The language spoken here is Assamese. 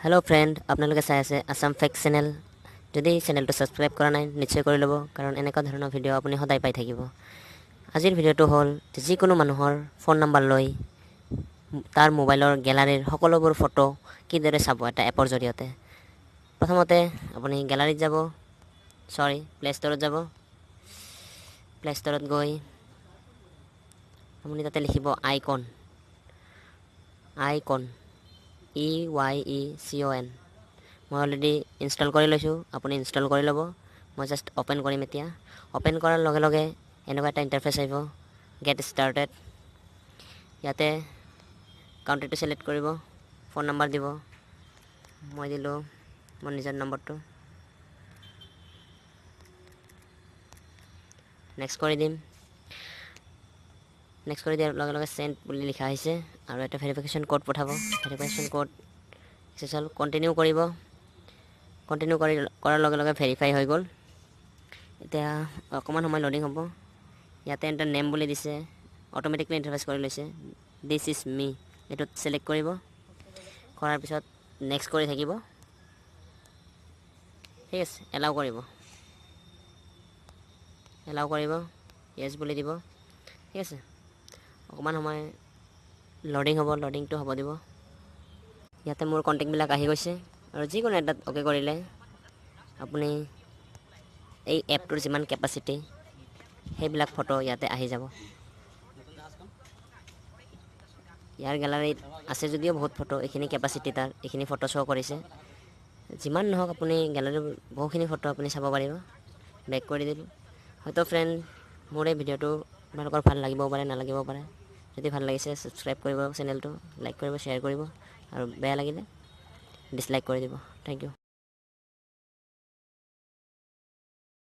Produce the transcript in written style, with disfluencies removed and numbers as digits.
हेलो फ्रेंड आपनालोके চাই আছে আসাম ফেক্ট চেনেল যদি চেনেলটো সাবস্ক্রাইব কৰা নাই নিশ্চয় কৰি ল'ব কাৰণ এনেকুৱা ধৰণৰ ভিডিও আপুনি সদায় পাই থাকিব আজিৰ ভিডিওটো হ'ল যিকোনো মানুহৰ ফোন নাম্বাৰ লৈ তাৰ মোবাইলৰ গ্যালাৰীৰ সকলোবোৰ ফটো কিদৰে চাব এটা এপৰ জৰিয়তে প্ৰথমতে আপুনি গ্যালাৰীত যাব প্লে ষ্টৰত যাব প্লে ষ্টৰত গৈ আপুনি তাতে লিখিব আইকন EYECON মই অলৰেডি ইনষ্টল কৰি লৈছোঁ আপুনি ইনষ্টল কৰি ল'ব মই জাষ্ট ওপেন কৰিম এতিয়া ওপেন কৰাৰ লগে লগে এনেকুৱা এটা ইণ্টাৰফেচ আহিব গেট ষ্টাৰ্টেড ইয়াতে কাউণ্ট্ৰিটো সিলেক্ট কৰিব ফোন নাম্বাৰ দিব মই দিলোঁ মোৰ নিজৰ নম্বৰটো নেক্সট কৰি দিম নেক্সট কৰি দিয়াৰ লগে লগে সেন্ড বুলি লিখা হৈছে আৰু এটা ভেৰিফিকেশ্যন কোড পঠাব ভেৰিফিকেশ্যন কোড এক্সেল কন্টিনিউ কৰিব কন্টিনিউ কৰাৰ লগে লগে ভেৰিফাই হৈ গ'ল এতিয়া অকমান সময় লোডিং হ'ব ইয়াতে এন্টাৰ নেম বুলি দিছে অটোমেটিকলি ইন্টাৰফেস কৰি লৈছে দিস ইজ মি এটো সিলেক্ট কৰিব কৰাৰ পিছত নেক্সট কৰি থাকিব ঠিক আছে এলাউ কৰিব ইয়েস বুলি দিব ঠিক আছে অকমান সময় লোডিং হ'ব লোডিংটো হ'ব দিব ইয়াতে মোৰ কন্টেক্টবিলাক আহি গৈছে আৰু যিকোনো এটা ওকে কৰিলে আপুনি এই এপটোৰ যিমান কেপাসিটি সেইবিলাক ফটো ইয়াতে আহি যাব ইয়াৰ গ্যালাৰীত আছে যদিও বহুত ফটো এখিনি কেপাসিটি তাৰ এখিনি ফটো শো কৰিছে যিমান নহওক আপুনি গ্যালাৰীৰ বহুখিনি ফটো আপুনি চাব পাৰিব বেক কৰি দিলোঁ হয়তো ফ্ৰেন্ড মোৰ এই ভিডিওটো আপোনালোকৰ ভাল লাগিব পাৰে নালাগিব পাৰে যদি ভাল লাগিছে সাবস্ক্ৰাইব কৰিব চেনেলটো লাইক কৰিব শ্বেয়াৰ কৰিব আৰু বেয়া লাগিলে ডিসলাইক কৰি দিব থ্যাংক ইউ